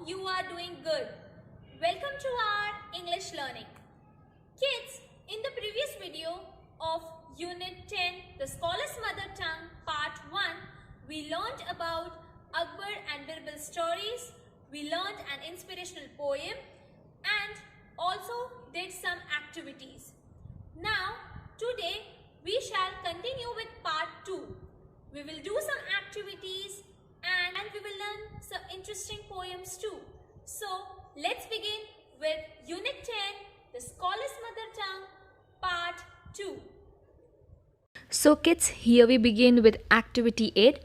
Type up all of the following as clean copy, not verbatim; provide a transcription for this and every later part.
you are doing good. Welcome to our English learning. Kids, in the previous video of Unit 10, The Scholar's Mother Tongue, Part 1, we learned about Akbar and Birbal stories, we learned an inspirational poem and also did some activities. Now, today we shall continue with Part 2. We will do some activities and we will learn some interesting poems too. So, let's begin with Unit 10, The Scholar's Mother Tongue, Part 2. So kids, here we begin with Activity 8.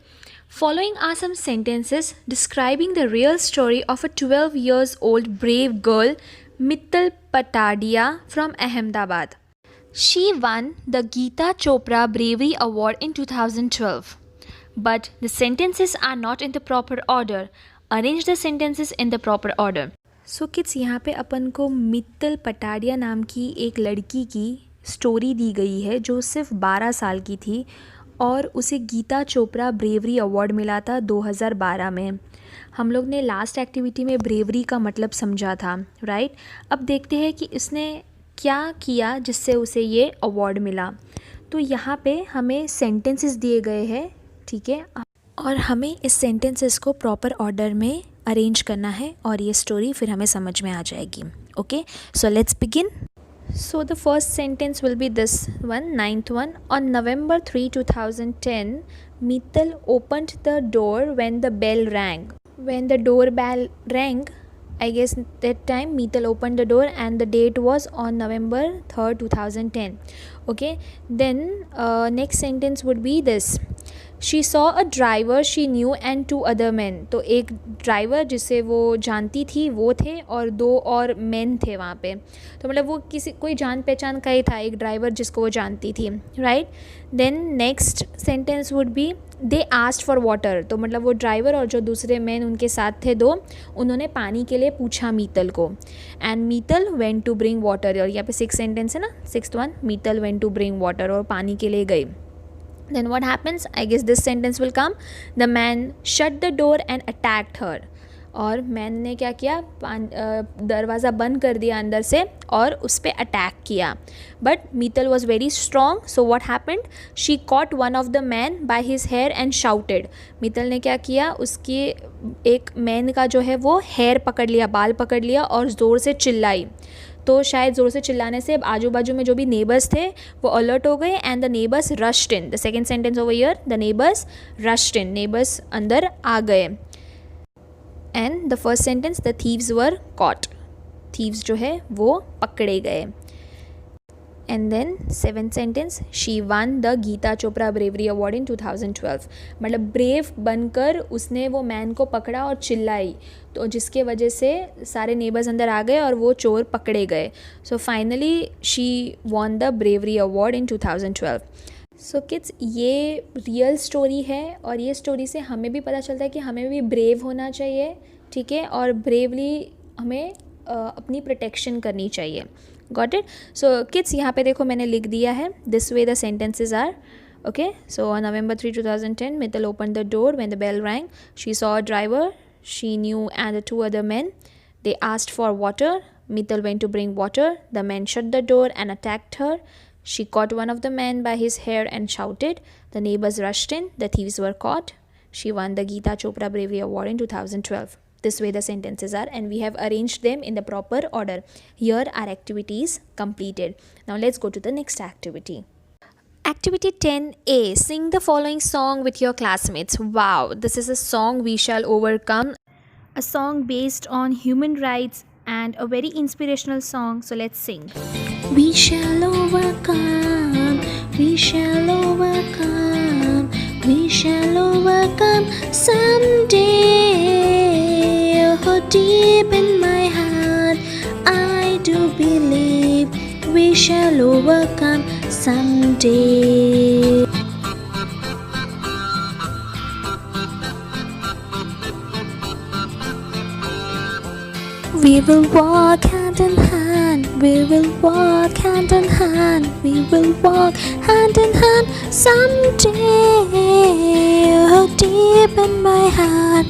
Following are some sentences describing the real story of a 12 years old brave girl, Mittal Patadia from Ahmedabad. She won the Geeta Chopra Bravery Award in 2012. But the sentences are not in the proper order. Arrange the sentences in the proper order. So kids, यहाँ पे अपन को मित्तल पटाडिया नाम की एक लड़की की story दी गई है जो सिर्फ 12 साल की थी और उसे गीता चोपड़ा ब्रेवरी अवार्ड मिला था 2012 में. हम लोग ने लास्ट एक्टिविटी में ब्रेवरी का मतलब समझा था, राइट. अब देखते हैं कि इसने क्या किया जिससे उसे ये अवार्ड मिला. तो यहाँ पे हमें सेंटेंसेस दिए गए हैं, ठीक है, और हमें इस सेंटेंसेस को प्रॉपर ऑर्डर में अरेंज करना है और ये स्टोरी फिर हमें समझ में आ जाएगी. Okay, so let's begin. So the first sentence will be this one, ninth one. On November 3, 2010, Mittal opened the door when the bell rang. When the doorbell rang, I guess that time Mittal opened the door and the date was on November 3rd, 2010. Okay, then next sentence would be this. She saw a driver she knew and 2 other men. तो एक driver जिसे वो जानती थी वो थे और 2 और मैन थे वहाँ पे. तो मतलब वो कोई जान पहचान का ही था, एक ड्राइवर जिसको वो जानती थी, right. Then next sentence would be they asked for water. तो मतलब वो ड्राइवर और जो दूसरे मैन उनके साथ थे 2, उन्होंने पानी के लिए पूछा मीतल को. And Meetal went to bring water. और यहाँ पे 6 सेंटेंस है ना, 6th one, Meetal went to bring water, और पानी के लिए गई. Then what happens? I guess this sentence will come. The man shut the door and attacked her. और मैन ने क्या किया, दरवाज़ा बंद कर दिया अंदर से और उस पर अटैक किया. But Meetal was very strong. So what happened, she caught one of the man by his hair and shouted. Meetal ने क्या किया, उसकी एक मैन का जो है वो हेयर पकड़ लिया, बाल पकड़ लिया और ज़ोर से चिल्लाई. तो शायद ज़ोर से चिल्लाने से आजू बाजू में जो भी नेबर्स थे वो अलर्ट हो गए and the neighbours rushed in. The second sentence over here, the neighbours rushed in. Neighbours अंदर आ गए. And the first sentence, the thieves were caught. Thieves जो है वो पकड़े गए. And then 7th sentence, she won the Geeta Chopra bravery award in 2012. मतलब brave बनकर उसने वो मैन को पकड़ा और चिल्लाई, तो जिसके वजह से सारे नेबर्स अंदर आ गए और वो चोर पकड़े गए. So finally she won the bravery award in 2012. So kids, ये रियल स्टोरी है और ये स्टोरी से हमें भी पता चलता है कि हमें भी ब्रेव होना चाहिए, ठीक है, और ब्रेवली हमें अपनी प्रोटेक्शन करनी चाहिए. Got it. सो किड्स, यहाँ पे देखो मैंने लिख दिया है, this way the sentences are. Okay, so on November 3, 2010, Mittal opened the door when the bell rang. She saw a driver she knew and the 2 other men. They asked for water. Mittal went to bring water. The men shut the door and attacked her. She caught one of the men by his hair and shouted. The neighbors rushed in. The thieves were caught. She won the Geeta Chopra Bravery Award in 2012. This way the sentences are, and we have arranged them in the proper order. Here our activity is completed. Now let's go to the next activity. Activity 10A. Sing the following song with your classmates. Wow, this is a song, We Shall Overcome. A song based on human rights and a very inspirational song. So let's sing. We shall overcome. We shall overcome. We shall overcome someday. Oh, deep in my heart, I do believe we shall overcome someday. We will walk hand in hand. We will walk hand in hand. We will walk hand in hand someday. Oh, deep in my heart,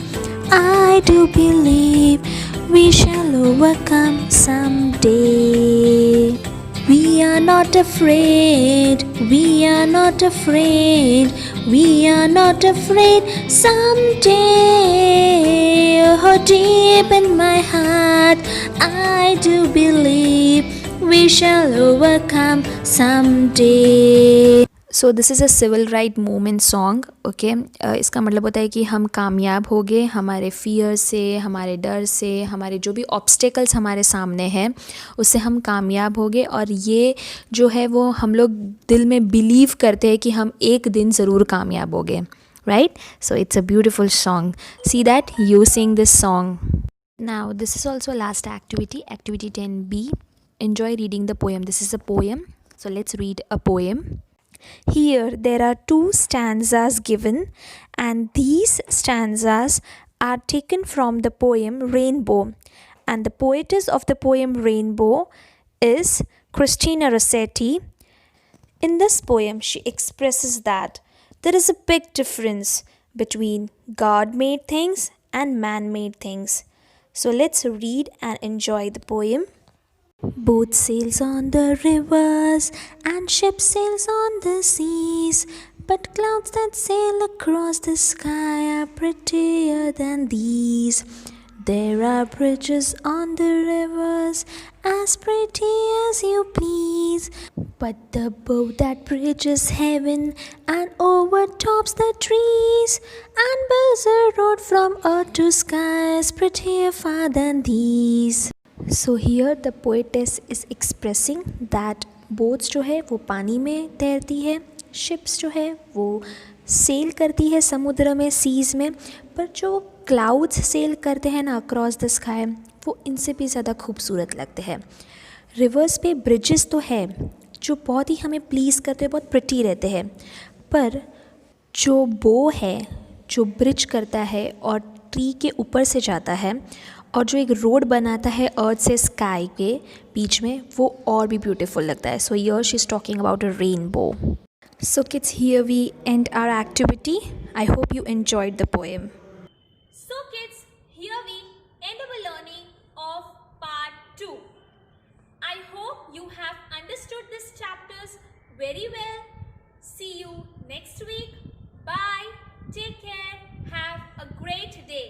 I do believe we shall overcome someday. We are not afraid, we are not afraid, we are not afraid someday. Oh, deep in my heart, I do believe we shall overcome someday. So this is a civil right movement song okay. इसका मतलब होता है कि हम कामयाब हो गए हमारे फियर से, हमारे डर से, हमारे जो भी ऑब्स्टेकल्स हमारे सामने हैं उससे हम कामयाब हो गए. और ये जो है वो हम लोग दिल में बिलीव करते हैं कि हम एक दिन ज़रूर कामयाब हो गए. Right. So it's a beautiful song. See that you sing this song. Now this is also last activity, activity 10B. Enjoy reading the poem. This is a poem. So let's read a poem. Here there are 2 stanzas given, and these stanzas are taken from the poem Rainbow. And the poetess of the poem Rainbow is Christina Rossetti. In this poem, she expresses that there is a big difference between God-made things and man-made things. So let's read and enjoy the poem. Boat sails on the rivers and ship sails on the seas, but clouds that sail across the sky are prettier than these. There are bridges on the rivers as pretty as you please, but the boat that bridges heaven and overtops the trees and builds a road from earth to sky is prettier far than these. So here the poetess is expressing that boats जो है वो पानी में तैरती है, ships जो है वो सेल करती है समुद्र में, सीज़ में, पर जो क्लाउड्स सेल करते हैं ना अक्रॉस द स्काई वो इनसे भी ज़्यादा खूबसूरत लगते हैं. रिवर्स पे ब्रिजेस तो है जो बहुत ही हमें प्लीज़ करते हैं, बहुत प्रिटी रहते हैं, पर जो बो है जो ब्रिज करता है और ट्री के ऊपर से जाता है और जो एक रोड बनाता है अर्थ से स्काई के बीच में वो और भी ब्यूटीफुल लगता है. So here she is talking about a rainbow. So kids, here we end our activity. I hope you enjoyed the poem. So kids, here we end our learning of part 2. I hope you have understood these chapters very well. See you next week. Bye. Take care. Have a great day.